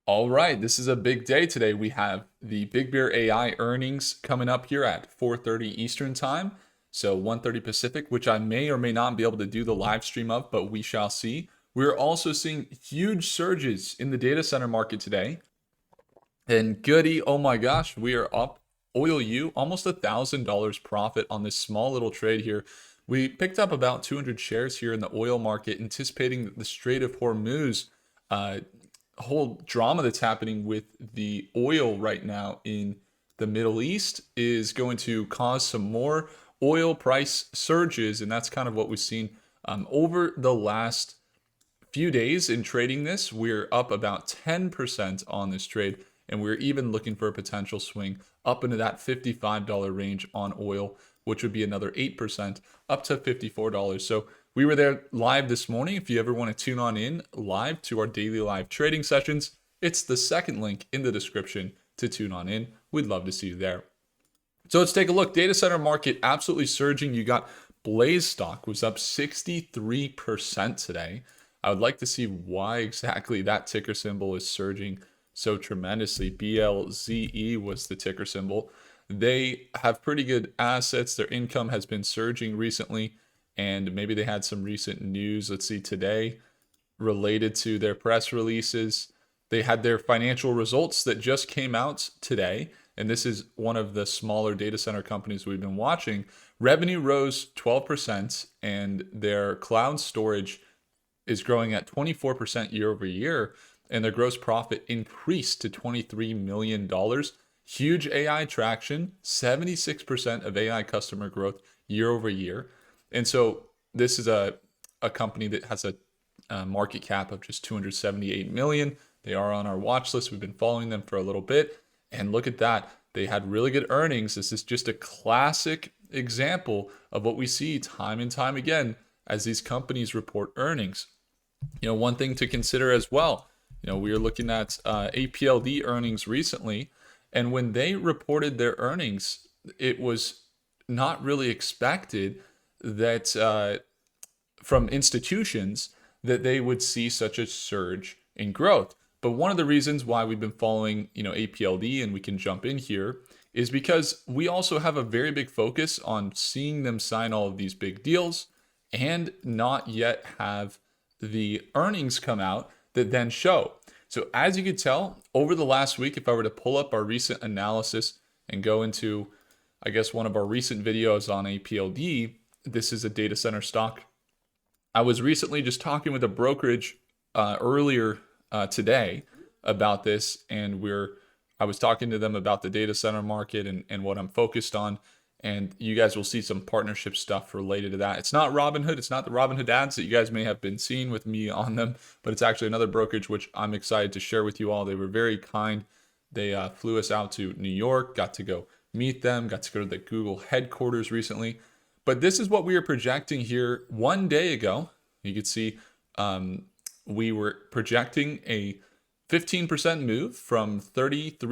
All right, this is a big day today. We have the BBAI earnings coming up here at 4:30 Eastern Time, so 1:30 Pacific, which I may or may not be able to do the live stream of, but we shall see. We're also seeing huge surges in the data center market today. And goody, oh my gosh, we are up oil U almost $1,000 profit on this small little trade here. We picked up about 200 shares here in the oil market, anticipating that the Strait of Hormuz uh, whole drama that's happening with the oil right now in the Middle East is going to cause some more oil price surges, and that's kind of what we've seen over the last few days in trading this. We're up about 10% on this trade, and we're even looking for a potential swing up into that $55 range on oil, which would be another 8% up to $54. So we were there live this morning. If you ever want to tune on in live to our daily live trading sessions, it's the second link in the description to tune on in. We'd love to see you there. So let's take a look. Data center market absolutely surging. You got Blaze stock was up 63% today. I would like to see why exactly that ticker symbol is surging so tremendously. BLZE was the ticker symbol. They have pretty good assets. Their income has been surging recently, and maybe they had some recent news. Let's see, today related to their press releases. They had their financial results that just came out today, and this is one of the smaller data center companies we've been watching. Revenue rose 12%, and their cloud storage is growing at 24% year over year, and their gross profit increased to $23 million. Huge AI traction, 76% of AI customer growth year over year. And so this is a company that has a market cap of just 278 million. They are on our watch list. We've been following them for a little bit. And look at that. They had really good earnings. This is just a classic example of what we see time and time again as these companies report earnings. One thing to consider as well, we were looking at APLD earnings recently, and when they reported their earnings, it was not really expected that from institutions that they would see such a surge in growth. But one of the reasons why we've been following, APLD, and we can jump in here, is because we also have a very big focus on seeing them sign all of these big deals and not yet have the earnings come out that then show. So as you can tell, over the last week, if I were to pull up our recent analysis and go into, I guess, one of our recent videos on APLD, this is a data center stock. I was recently just talking with a brokerage earlier today about this, and I was talking to them about the data center market and what I'm focused on. And you guys will see some partnership stuff related to that. It's not Robinhood. It's not the Robinhood ads that you guys may have been seeing with me on them, but it's actually another brokerage, which I'm excited to share with you all. They were very kind. They flew us out to New York, got to go meet them, got to go to the Google headquarters recently. But this is what we were projecting here one day ago. You could see we were projecting a 15% move from $33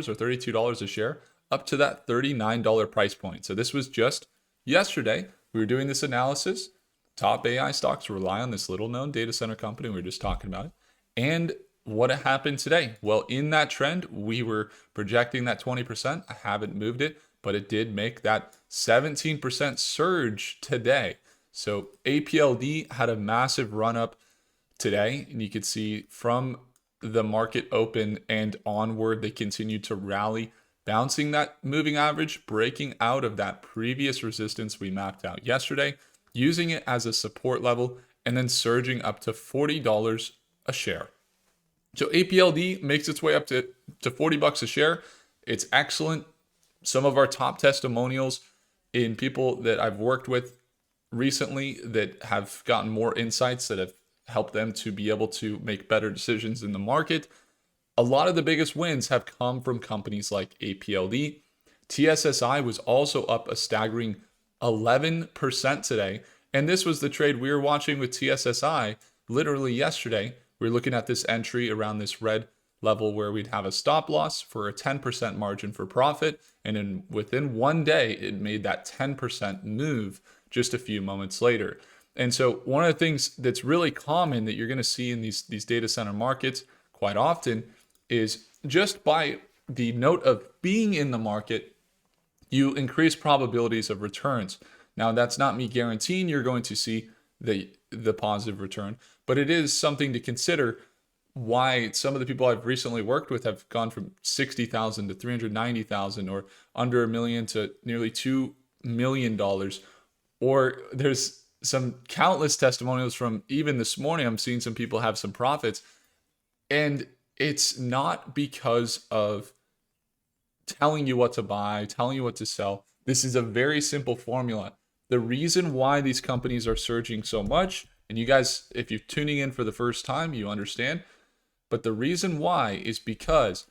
or $32 a share up to that $39 price point. So this was just yesterday. We were doing this analysis. Top AI stocks rely on this little known data center company. We were just talking about it. And what happened today? Well, in that trend, we were projecting that 20%. I haven't moved it, but it did make that 17% surge today. So APLD had a massive run up today, and you could see from the market open and onward, they continued to rally, bouncing that moving average, breaking out of that previous resistance we mapped out yesterday, using it as a support level, and then surging up to $40 a share. So APLD makes its way up to $40 a share. It's excellent. Some of our top testimonials in people that I've worked with recently that have gotten more insights that have helped them to be able to make better decisions in the market. A lot of the biggest wins have come from companies like APLD. TSSI was also up a staggering 11% today. And this was the trade we were watching with TSSI literally yesterday. We were looking at this entry around this red level where we'd have a stop loss for a 10% margin for profit. And within one day, it made that 10% move just a few moments later. And so one of the things that's really common that you're going to see in these data center markets quite often is just by the note of being in the market, you increase probabilities of returns. Now, that's not me guaranteeing you're going to see the positive return, but it is something to consider why some of the people I've recently worked with have gone from 60,000 to 390,000 or under a million to nearly $2 million. Or there's some countless testimonials from even this morning. I'm seeing some people have some profits, and it's not because of telling you what to buy, telling you what to sell. This is a very simple formula. The reason why these companies are surging so much, and you guys, if you're tuning in for the first time, you understand, but the reason why is because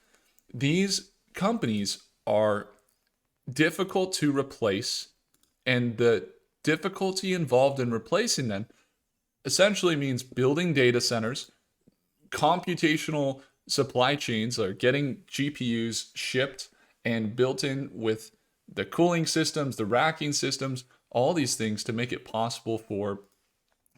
these companies are difficult to replace, and the difficulty involved in replacing them essentially means building data centers, computational supply chains, or getting GPUs shipped and built in with the cooling systems, the racking systems, all these things to make it possible for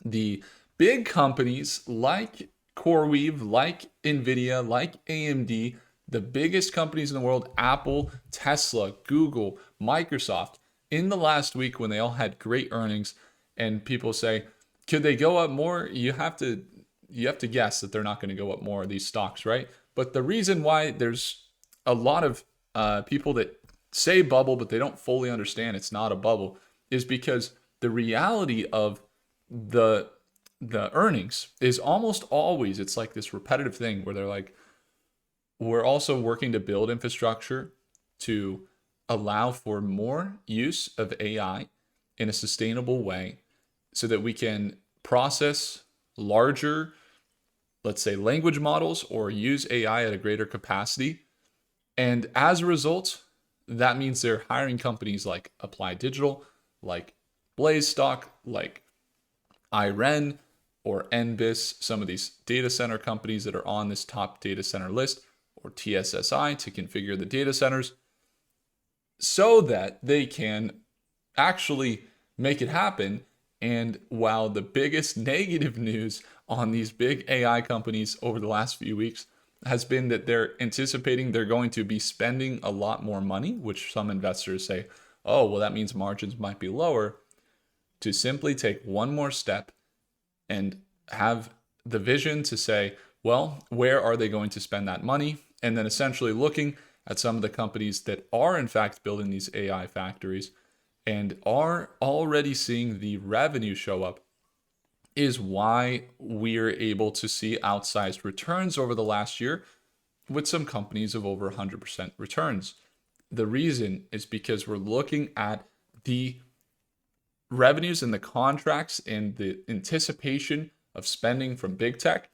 the big companies like CoreWeave, like NVIDIA, like AMD, the biggest companies in the world, Apple, Tesla, Google, Microsoft, in the last week when they all had great earnings, and people say, could they go up more? You have to guess that they're not going to go up more, these stocks, right? But the reason why there's a lot of people that say bubble, but they don't fully understand it's not a bubble, is because the reality of the earnings is almost always, it's like this repetitive thing where they're like, we're also working to build infrastructure to allow for more use of AI in a sustainable way so that we can process larger, let's say, language models or use AI at a greater capacity. And as a result, that means they're hiring companies like Applied Digital, like Blaze Stock, like IREN or NBIS, some of these data center companies that are on this top data center list, or TSSI, to configure the data centers so that they can actually make it happen. And while the biggest negative news on these big AI companies over the last few weeks has been that they're anticipating they're going to be spending a lot more money, which some investors say, oh, well, that means margins might be lower, to simply take one more step and have the vision to say, well, where are they going to spend that money? And then essentially looking at some of the companies that are in fact building these AI factories and are already seeing the revenue show up is why we're able to see outsized returns over the last year with some companies of over 100% returns. The reason is because we're looking at the revenues and the contracts and the anticipation of spending from big tech,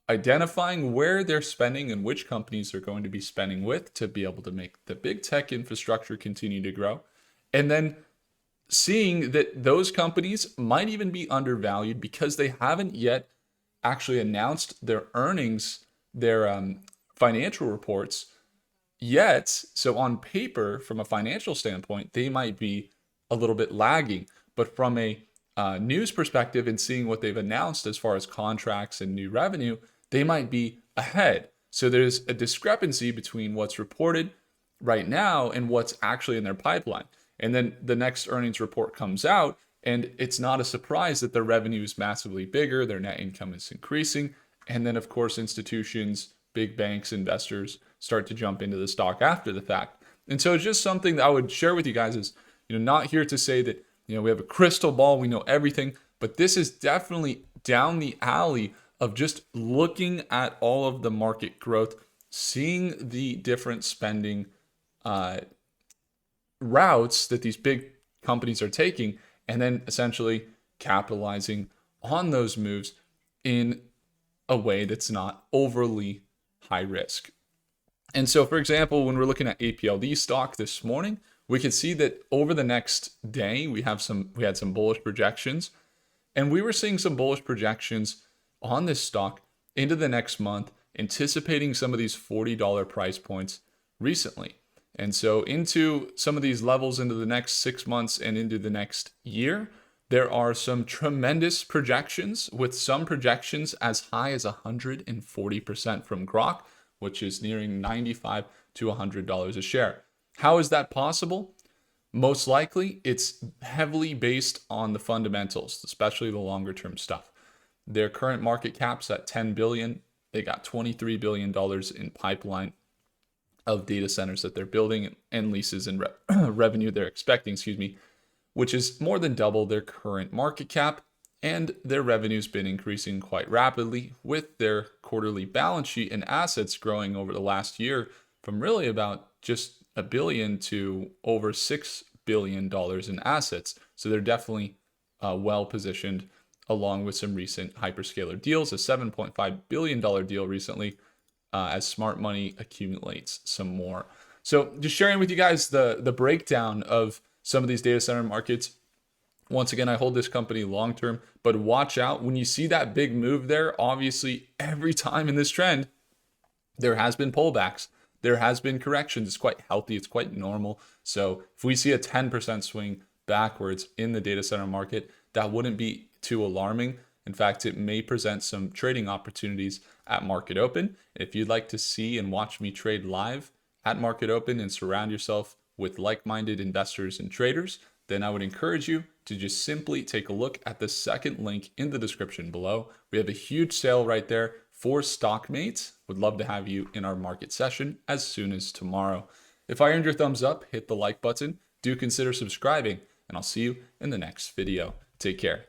identifying where they're spending and which companies they're going to be spending with to be able to make the big tech infrastructure continue to grow, and then seeing that those companies might even be undervalued because they haven't yet actually announced their earnings, their financial reports yet. So on paper, from a financial standpoint, they might be a little bit lagging. But from a news perspective and seeing what they've announced as far as contracts and new revenue, they might be ahead. So there's a discrepancy between what's reported right now and what's actually in their pipeline. And then the next earnings report comes out, and it's not a surprise that their revenue is massively bigger, their net income is increasing. And then, of course, institutions, big banks, investors start to jump into the stock after the fact. And so it's just something that I would share with you guys is, not here to say that, we have a crystal ball, we know everything, but this is definitely down the alley of just looking at all of the market growth, seeing the different spending routes that these big companies are taking, and then essentially capitalizing on those moves in a way that's not overly high risk. And so, for example, when we're looking at APLD stock this morning, we can see that over the next day, we had some bullish projections, and we were seeing some bullish projections on this stock into the next month, anticipating some of these $40 price points recently. And so into some of these levels into the next 6 months and into the next year, there are some tremendous projections, with some projections as high as 140% from Grok, which is nearing $95 to $100 a share. How is that possible? Most likely, it's heavily based on the fundamentals, especially the longer term stuff. Their current market cap's at $10 billion. They got $23 billion in pipeline of data centers that they're building and leases and revenue they're expecting, which is more than double their current market cap. And their revenue's been increasing quite rapidly, with their quarterly balance sheet and assets growing over the last year from really about just $1 billion to over $6 billion in assets. So they're definitely well positioned, along with some recent hyperscaler deals, a $7.5 billion deal recently, as smart money accumulates some more. So just sharing with you guys the breakdown of some of these data center markets. Once again, I hold this company long term, but watch out when you see that big move there. Obviously, every time in this trend, there has been pullbacks. There has been corrections. It's quite healthy. It's quite normal. So if we see a 10% swing backwards in the data center market, that wouldn't be too alarming. In fact, it may present some trading opportunities at market open. If you'd like to see and watch me trade live at market open and surround yourself with like-minded investors and traders, then I would encourage you to just simply take a look at the second link in the description below. We have a huge sale right there for Stockmates. Would love to have you in our market session as soon as tomorrow. If I earned your thumbs up, hit the like button. Do consider subscribing, and I'll see you in the next video. Take care.